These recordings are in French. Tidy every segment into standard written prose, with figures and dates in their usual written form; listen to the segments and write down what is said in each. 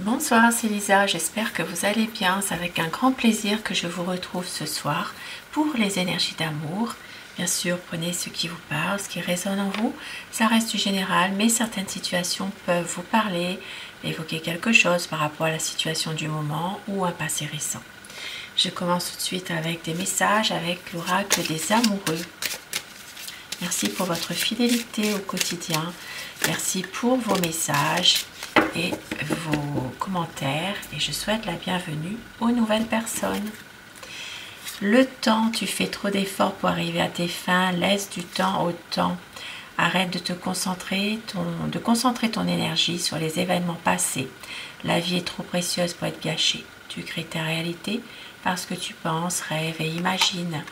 Bonsoir, c'est Lisa, j'espère que vous allez bien. C'est avec un grand plaisir que je vous retrouve ce soir pour les énergies d'amour. Bien sûr, prenez ce qui vous parle, ce qui résonne en vous. Ça reste du général, mais certaines situations peuvent vous parler, évoquer quelque chose par rapport à la situation du moment ou un passé récent. Je commence tout de suite avec des messages avec l'oracle des amoureux. Merci pour votre fidélité au quotidien. Merci pour vos messages et vos commentaires. Et je souhaite la bienvenue aux nouvelles personnes. Le temps, tu fais trop d'efforts pour arriver à tes fins. Laisse du temps au temps. Arrête de te concentrer, de concentrer ton énergie sur les événements passés. La vie est trop précieuse pour être gâchée. Tu crées ta réalité parce que tu penses, rêves et imagines.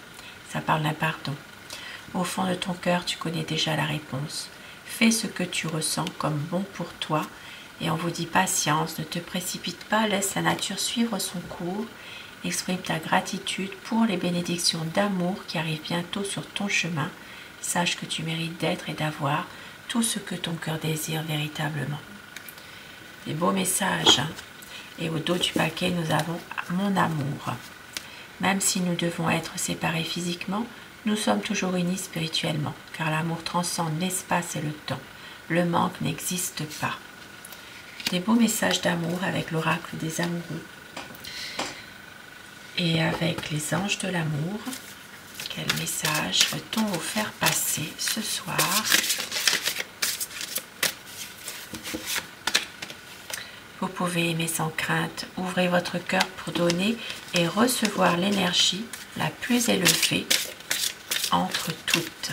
Ça parle d'un pardon. Au fond de ton cœur, tu connais déjà la réponse. Fais ce que tu ressens comme bon pour toi et on vous dit patience, ne te précipite pas, laisse la nature suivre son cours. Exprime ta gratitude pour les bénédictions d'amour qui arrivent bientôt sur ton chemin. Sache que tu mérites d'être et d'avoir tout ce que ton cœur désire véritablement. Des beaux messages. Et au dos du paquet, nous avons mon amour. Même si nous devons être séparés physiquement, nous sommes toujours unis spirituellement, car l'amour transcende l'espace et le temps. Le manque n'existe pas. Des beaux messages d'amour avec l'oracle des amoureux. Et avec les anges de l'amour, quel message veut-on vous faire passer ce soir? Vous pouvez aimer sans crainte, ouvrez votre cœur pour donner et recevoir l'énergie la plus élevée entre toutes.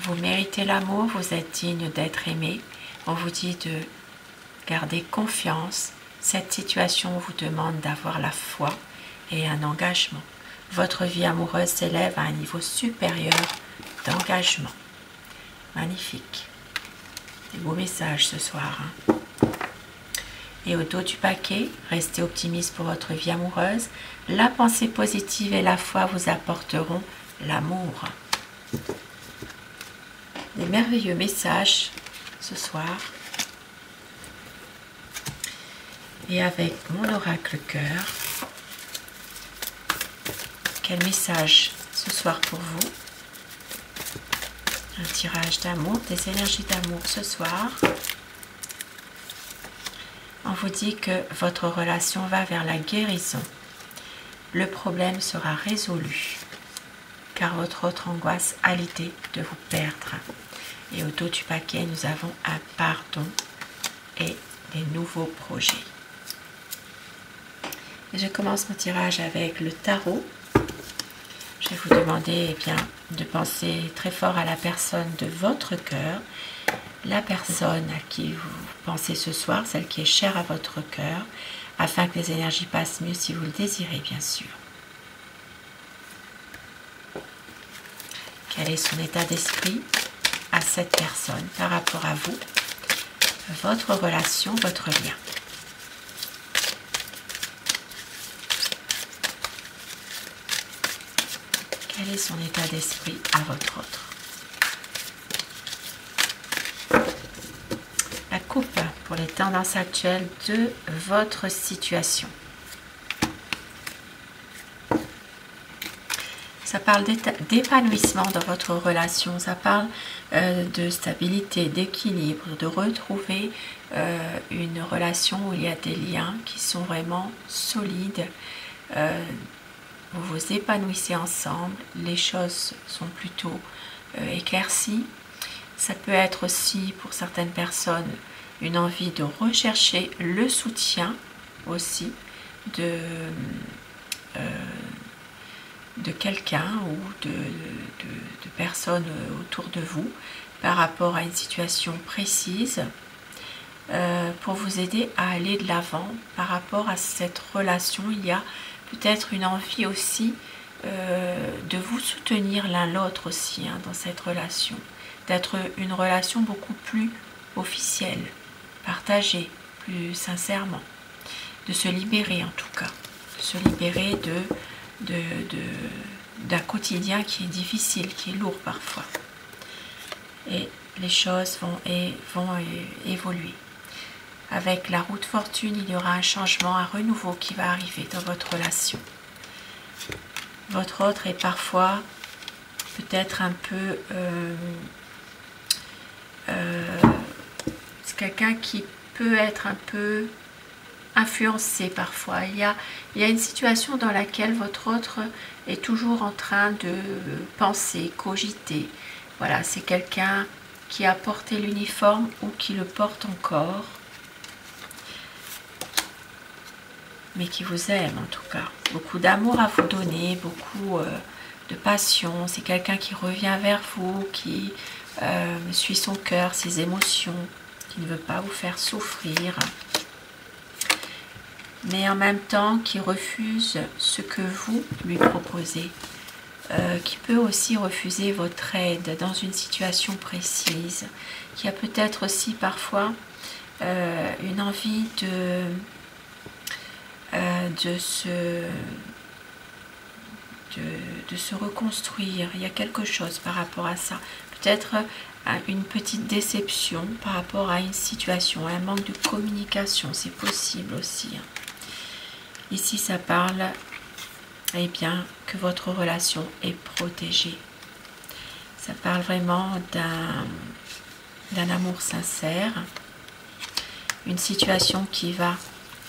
Vous méritez l'amour, vous êtes digne d'être aimé. On vous dit de garder confiance. Cette situation vous demande d'avoir la foi et un engagement. Votre vie amoureuse s'élève à un niveau supérieur d'engagement. Magnifique. Des beaux messages ce soir. Et au dos du paquet, restez optimiste pour votre vie amoureuse. La pensée positive et la foi vous apporteront l'amour. Des merveilleux messages ce soir. Et avec mon oracle cœur, quel message ce soir pour vous? Un tirage d'amour, des énergies d'amour ce soir. On vous dit que votre relation va vers la guérison. Le problème sera résolu, car votre autre angoisse a l'idée de vous perdre. Et au dos du paquet, nous avons un pardon et des nouveaux projets. Et je commence mon tirage avec le tarot. Je vais vous demander de penser très fort à la personne de votre cœur, la personne à qui vous pensez ce soir, celle qui est chère à votre cœur, afin que les énergies passent mieux si vous le désirez, bien sûr. Quel est son état d'esprit à cette personne par rapport à vous, votre relation, votre lien? Quel est son état d'esprit à votre autre? La coupe pour les tendances actuelles de votre situation. Ça parle d'épanouissement dans votre relation, ça parle de stabilité, d'équilibre, de retrouver une relation où il y a des liens qui sont vraiment solides. Vous vous épanouissez ensemble, les choses sont plutôt éclaircies. Ça peut être aussi pour certaines personnes une envie de rechercher le soutien aussi de quelqu'un ou de personnes autour de vous par rapport à une situation précise pour vous aider à aller de l'avant par rapport à cette relation. Il y a peut-être une envie aussi de vous soutenir l'un l'autre aussi dans cette relation, d'être une relation beaucoup plus officielle, partagée, plus sincèrement, de se libérer en tout cas, de se libérer d'un quotidien qui est difficile, qui est lourd parfois. Et les choses vont évoluer. Avec la roue de fortune, il y aura un changement, un renouveau qui va arriver dans votre relation. Votre autre est parfois peut-être un peu... c'est quelqu'un qui peut être un peu influencé parfois. Il y a une situation dans laquelle votre autre est toujours en train de penser, cogiter. Voilà, c'est quelqu'un qui a porté l'uniforme ou qui le porte encore, mais qui vous aime en tout cas. Beaucoup d'amour à vous donner, beaucoup de passion. C'est quelqu'un qui revient vers vous, qui suit son cœur, ses émotions, qui ne veut pas vous faire souffrir, mais en même temps qui refuse ce que vous lui proposez, qui peut aussi refuser votre aide dans une situation précise, qui a peut-être aussi parfois une envie de se reconstruire. Il y a quelque chose par rapport à ça. Peut-être une petite déception par rapport à une situation, un manque de communication, c'est possible aussi. Ici, ça parle bien, que votre relation est protégée. Ça parle vraiment d'un amour sincère, une situation qui va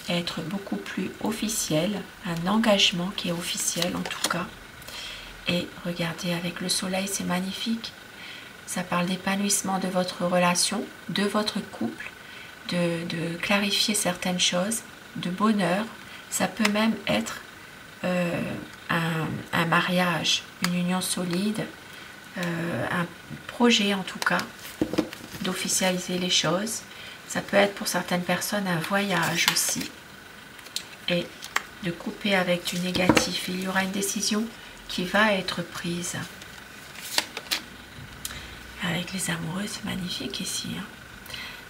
être beaucoup plus officielle, un engagement qui est officiel en tout cas. Et regardez, avec le soleil, c'est magnifique. Ça parle d'épanouissement de votre relation, de votre couple, de clarifier certaines choses, de bonheur. Ça peut même être un mariage, une union solide, un projet en tout cas, d'officialiser les choses. Ça peut être pour certaines personnes un voyage aussi. Et de couper avec du négatif. Il y aura une décision qui va être prise. Avec les amoureux, c'est magnifique ici.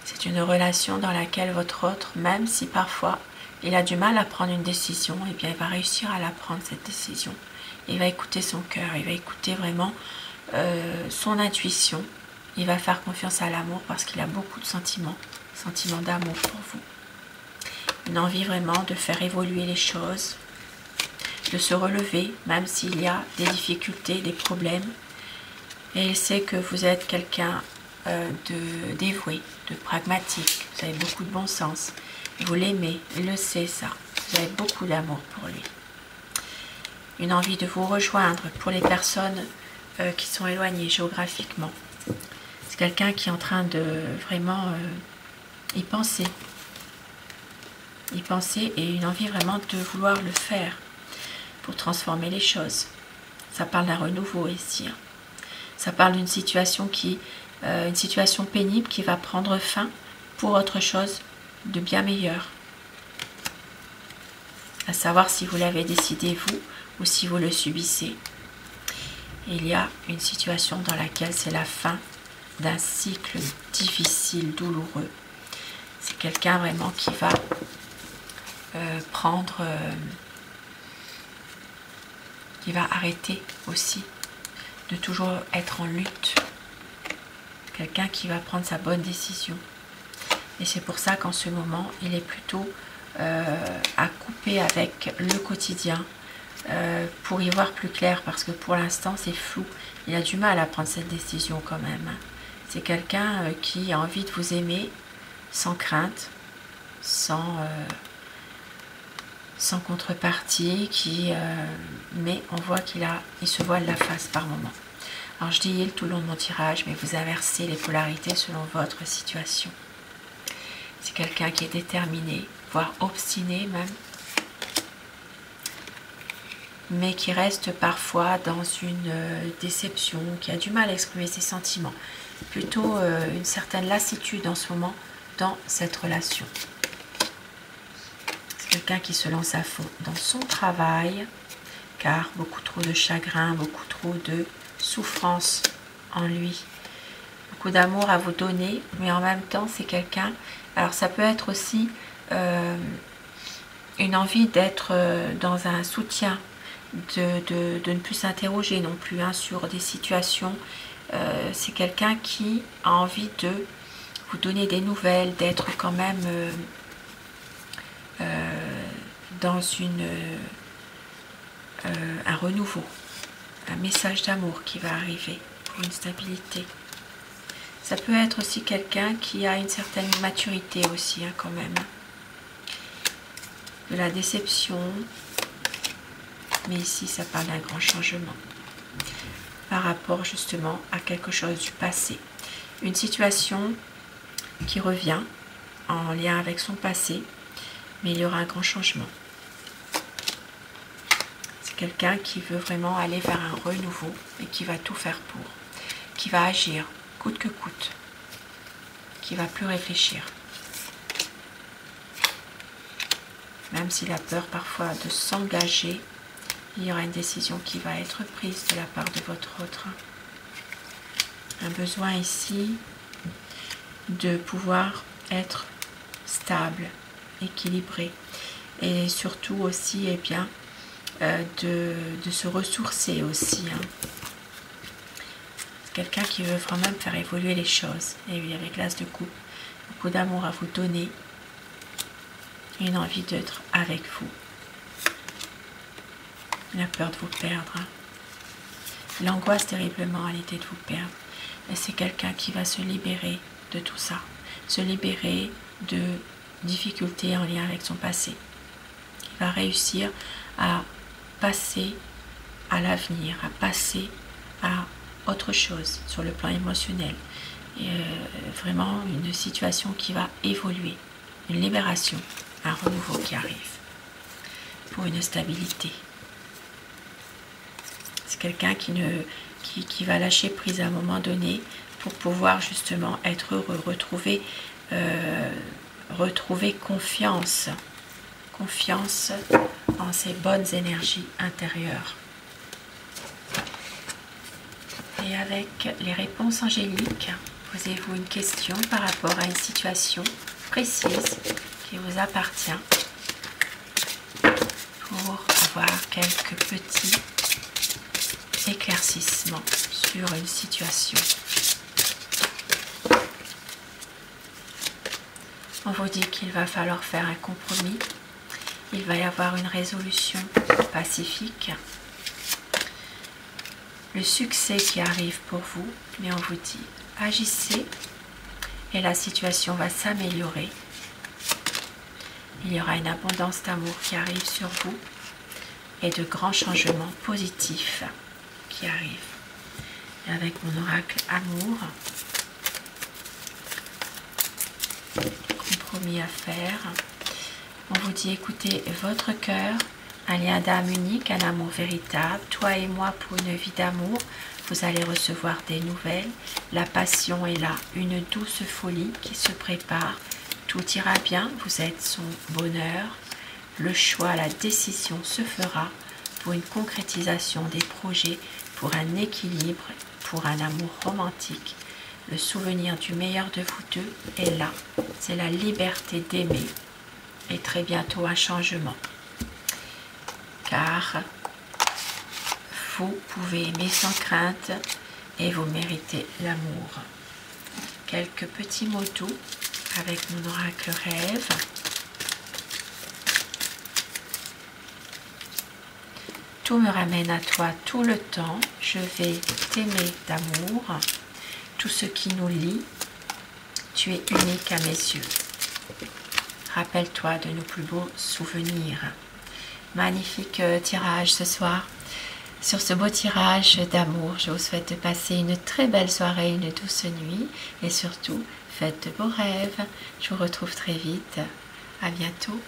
C'est une relation dans laquelle votre autre, même si parfois il a du mal à prendre une décision, et bien il va réussir à la prendre cette décision. Il va écouter son cœur, il va écouter vraiment son intuition. Il va faire confiance à l'amour parce qu'il a beaucoup de sentiments d'amour pour vous. Une envie vraiment de faire évoluer les choses, de se relever, même s'il y a des difficultés, des problèmes. Et il sait que vous êtes quelqu'un de dévoué, de pragmatique. Vous avez beaucoup de bon sens. Vous l'aimez, il le sait ça. Vous avez beaucoup d'amour pour lui. Une envie de vous rejoindre pour les personnes qui sont éloignées géographiquement. C'est quelqu'un qui est en train de vraiment y penser. Y penser et une envie vraiment de vouloir le faire pour transformer les choses. Ça parle d'un renouveau ici. Ça parle d'une situation une situation pénible qui va prendre fin pour autre chose de bien meilleur. À savoir si vous l'avez décidé vous ou si vous le subissez. Il y a une situation dans laquelle c'est la fin d'un cycle difficile, douloureux. C'est quelqu'un vraiment qui va qui va arrêter aussi de toujours être en lutte. Quelqu'un qui va prendre sa bonne décision. Et c'est pour ça qu'en ce moment, il est plutôt à couper avec le quotidien pour y voir plus clair, parce que pour l'instant, c'est flou. Il a du mal à prendre cette décision quand même. C'est quelqu'un qui a envie de vous aimer sans crainte, sans contrepartie, mais on voit il se voile la face par moment. Alors je dis il tout le long de mon tirage, mais vous inversez les polarités selon votre situation. C'est quelqu'un qui est déterminé, voire obstiné même, mais qui reste parfois dans une déception, qui a du mal à exprimer ses sentiments. Plutôt une certaine lassitude en ce moment dans cette relation. C'est quelqu'un qui se lance à fond dans son travail, car beaucoup trop de chagrin, beaucoup trop de souffrance en lui. Beaucoup d'amour à vous donner, mais en même temps, c'est quelqu'un... Alors, ça peut être aussi une envie d'être dans un soutien, de ne plus s'interroger non plus hein, sur des situations. C'est quelqu'un qui a envie de vous donner des nouvelles, d'être quand même dans un renouveau, un message d'amour qui va arriver pour une stabilité. Ça peut être aussi quelqu'un qui a une certaine maturité aussi hein, quand même. De la déception, mais ici ça parle d'un grand changement par rapport justement à quelque chose du passé. Une situation qui revient en lien avec son passé, mais il y aura un grand changement. C'est quelqu'un qui veut vraiment aller vers un renouveau et qui va tout faire pour, qui va agir coûte que coûte, qui va plus réfléchir. Même s'il a peur parfois de s'engager, il y aura une décision qui va être prise de la part de votre autre. Un besoin ici de pouvoir être stable, équilibré et surtout aussi eh bien, de se ressourcer aussi. Hein. C'est quelqu'un qui veut vraiment faire évoluer les choses. Et oui, avec l'as de coupe, beaucoup d'amour à vous donner et une envie d'être avec vous. Il a peur de vous perdre. Hein. Il angoisse terriblement à l'idée de vous perdre. Et c'est quelqu'un qui va se libérer de tout ça. Se libérer de difficultés en lien avec son passé. Il va réussir à passer à l'avenir, à passer à autre chose sur le plan émotionnel. Et vraiment une situation qui va évoluer. Une libération, un renouveau qui arrive. Pour une stabilité. C'est quelqu'un qui va lâcher prise à un moment donné pour pouvoir justement être heureux, retrouver confiance en ses bonnes énergies intérieures. Et avec les réponses angéliques, posez-vous une question par rapport à une situation précise qui vous appartient pour avoir quelques petits éclaircissements sur une situation. On vous dit qu'il va falloir faire un compromis. Il va y avoir une résolution pacifique. Le succès qui arrive pour vous, mais on vous dit agissez et la situation va s'améliorer. Il y aura une abondance d'amour qui arrive sur vous et de grands changements positifs qui arrivent. Et avec mon oracle amour, compromis à faire, on vous dit écoutez votre cœur, un lien d'âme unique, un amour véritable, toi et moi pour une vie d'amour, vous allez recevoir des nouvelles, la passion est là, une douce folie qui se prépare, tout ira bien, vous êtes son bonheur, le choix, la décision se fera pour une concrétisation des projets, pour un équilibre, pour un amour romantique. Le souvenir du meilleur de vous deux est là, c'est la liberté d'aimer et très bientôt un changement. Car vous pouvez aimer sans crainte et vous méritez l'amour. Quelques petits mots doux avec mon oracle rêve. Tout me ramène à toi tout le temps, je vais t'aimer d'amour. Tout ce qui nous lie, tu es unique à mes yeux. Rappelle-toi de nos plus beaux souvenirs. Magnifique tirage ce soir. Sur ce beau tirage d'amour, je vous souhaite de passer une très belle soirée, une douce nuit et surtout, faites de beaux rêves. Je vous retrouve très vite. À bientôt.